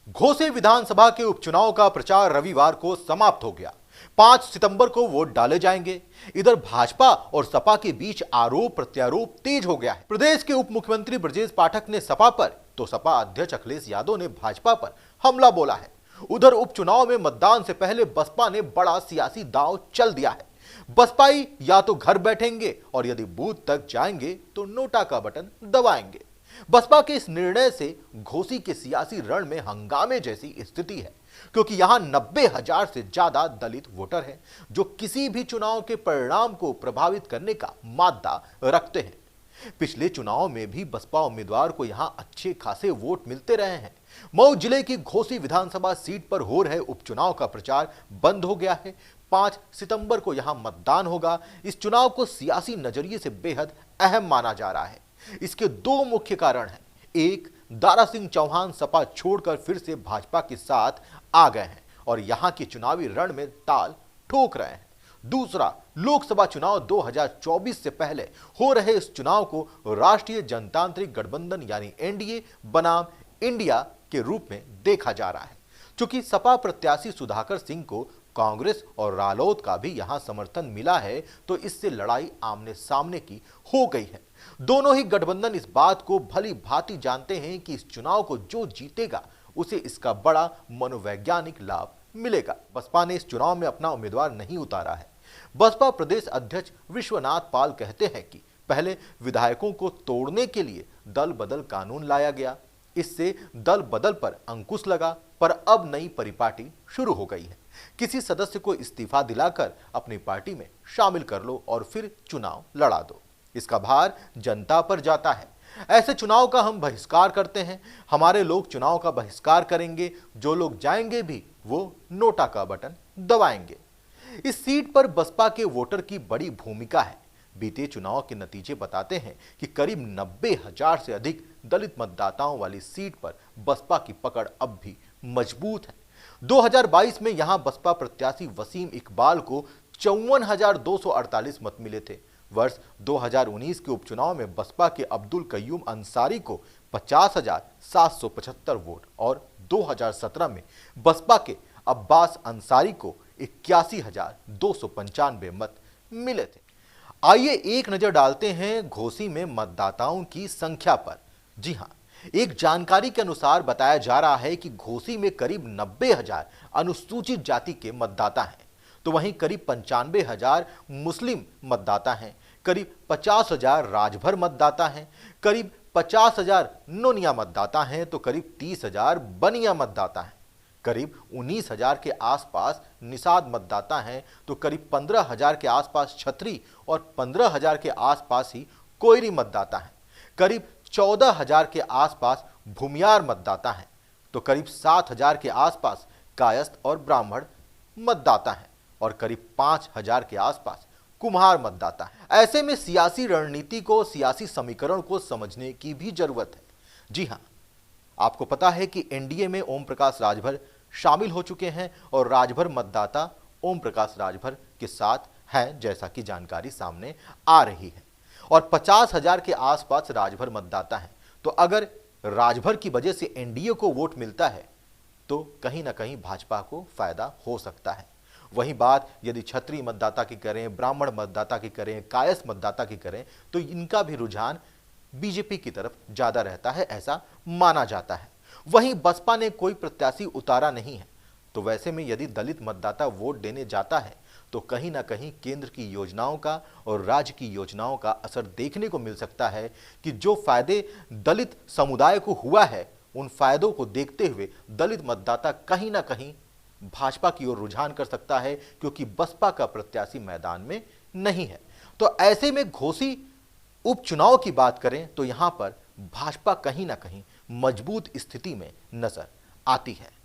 घोसी विधानसभा के उपचुनाव का प्रचार रविवार को समाप्त हो गया। 5 सितंबर को वोट डाले जाएंगे। इधर भाजपा और सपा के बीच आरोप प्रत्यारोप तेज हो गया है। प्रदेश के उप मुख्यमंत्री ब्रजेश पाठक ने सपा पर तो सपा अध्यक्ष अखिलेश यादव ने भाजपा पर हमला बोला है। उधर उपचुनाव में मतदान से पहले बसपा ने बड़ा सियासी दांव चल दिया है। बसपाई या तो घर बैठेंगे और यदि बूथ तक जाएंगे तो नोटा का बटन दबाएंगे। बसपा के इस निर्णय से घोसी के सियासी रण में हंगामे जैसी स्थिति है, क्योंकि यहां 90,000 से ज्यादा दलित वोटर हैं जो किसी भी चुनाव के परिणाम को प्रभावित करने का मादा रखते हैं। पिछले चुनाव में भी बसपा उम्मीदवार को यहां अच्छे खासे वोट मिलते रहे हैं। मऊ जिले की घोसी विधानसभा सीट पर हो रहे उपचुनाव का प्रचार बंद हो गया है। 5 सितंबर को यहां मतदान होगा। इस चुनाव को सियासी नजरिए से बेहद अहम माना जा रहा है। इसके 2 मुख्य कारण हैं। एक, दारा सिंह चौहान सपा छोड़कर फिर से भाजपा के साथ आ गए हैं और यहां की चुनावी रण में ताल ठोक रहे हैं। दूसरा, लोकसभा चुनाव 2024 से पहले हो रहे इस चुनाव को राष्ट्रीय जनतांत्रिक गठबंधन यानी एनडीए बनाम इंडिया के रूप में देखा जा रहा है। चूंकि सपा प्रत्याशी सुधाकर सिंह को कांग्रेस और रालोद का भी यहां समर्थन मिला है, तो इससे लड़ाई आमने सामने की हो गई है। दोनों ही गठबंधन इस बात को भली भांति जानते हैं कि इस चुनाव को जो जीतेगा उसे इसका बड़ा मनोवैज्ञानिक लाभ मिलेगा। बसपा ने इस चुनाव में अपना उम्मीदवार नहीं उतारा है। बसपा प्रदेश अध्यक्ष विश्वनाथ पाल कहते हैं कि पहले विधायकों को तोड़ने के लिए दल बदल कानून लाया गया, इससे दल बदल पर अंकुश लगा, पर अब नई परिपाटी शुरू हो गई है। किसी सदस्य को इस्तीफा दिलाकर अपनी पार्टी में शामिल कर लो और फिर चुनाव लड़ा दो। इसका भार जनता पर जाता है। ऐसे चुनाव का हम बहिष्कार करते हैं। हमारे लोग चुनाव का बहिष्कार करेंगे। जो लोग जाएंगे भी वो नोटा का बटन दबाएंगे। इस सीट पर बसपा के वोटर की बड़ी भूमिका है। बीते चुनाव के नतीजे बताते हैं कि करीब 90,000 से अधिक दलित मतदाताओं वाली सीट पर बसपा की पकड़ अब भी मजबूत है। 2022 में यहां बसपा प्रत्याशी वसीम इकबाल को 54,248 मत मिले थे। वर्ष 2019 के उपचुनाव में बसपा के अब्दुल कयूम अंसारी को 50,775 वोट और 2017 में बसपा के अब्बास अंसारी को 81,295 मत मिले थे। आइए एक नजर डालते हैं घोसी में मतदाताओं की संख्या पर। जी हां, एक जानकारी के अनुसार बताया जा रहा है कि घोसी में करीब 90,000 अनुसूचित जाति के मतदाता हैं, तो वहीं करीब 95,000 मुस्लिम मतदाता हैं, करीब 50,000 राजभर मतदाता हैं, करीब 50,000 नोनिया मतदाता हैं, तो करीब 30,000 बनिया मतदाता हैं, करीब 19,000 के आसपास निषाद मतदाता हैं, तो करीब 15,000 के आसपास छतरी और 15,000 के आसपास ही कोयरी मतदाता हैं, करीब 14,000 के आसपास भूमियार मतदाता हैं, तो करीब 7,000 के आसपास कायस्थ और ब्राह्मण मतदाता हैं और करीब 5,000 के आसपास कुम्हार मतदाता हैं। ऐसे में सियासी रणनीति को, सियासी समीकरण को समझने की भी जरूरत है। जी हां, आपको पता है कि एनडीए में ओम प्रकाश राजभर शामिल हो चुके हैं और राजभर मतदाता ओम प्रकाश राजभर के साथ हैं, जैसा कि जानकारी सामने आ रही है, और 50,000 के आसपास राजभर मतदाता हैं। तो अगर राजभर की वजह से एनडीए को वोट मिलता है तो कहीं ना कहीं भाजपा को फायदा हो सकता है। वहीं बात यदि क्षत्रिय मतदाता की करें, ब्राह्मण मतदाता की करें, कायस्थ मतदाता की करें, तो इनका भी रुझान बीजेपी की तरफ ज्यादा रहता है, ऐसा माना जाता है। वहीं बसपा ने कोई प्रत्याशी उतारा नहीं है, तो वैसे में यदि दलित मतदाता वोट देने जाता है तो कहीं ना कहीं केंद्र की योजनाओं का और राज्य की योजनाओं का असर देखने को मिल सकता है कि जो फायदे दलित समुदाय को हुआ है, उन फायदों को देखते हुए दलित मतदाता कहीं ना कहीं भाजपा की ओर रुझान कर सकता है, क्योंकि बसपा का प्रत्याशी मैदान में नहीं है। तो ऐसे में घोसी उपचुनाव की बात करें तो यहां पर भाजपा कहीं ना कहीं मजबूत स्थिति में नजर आती है।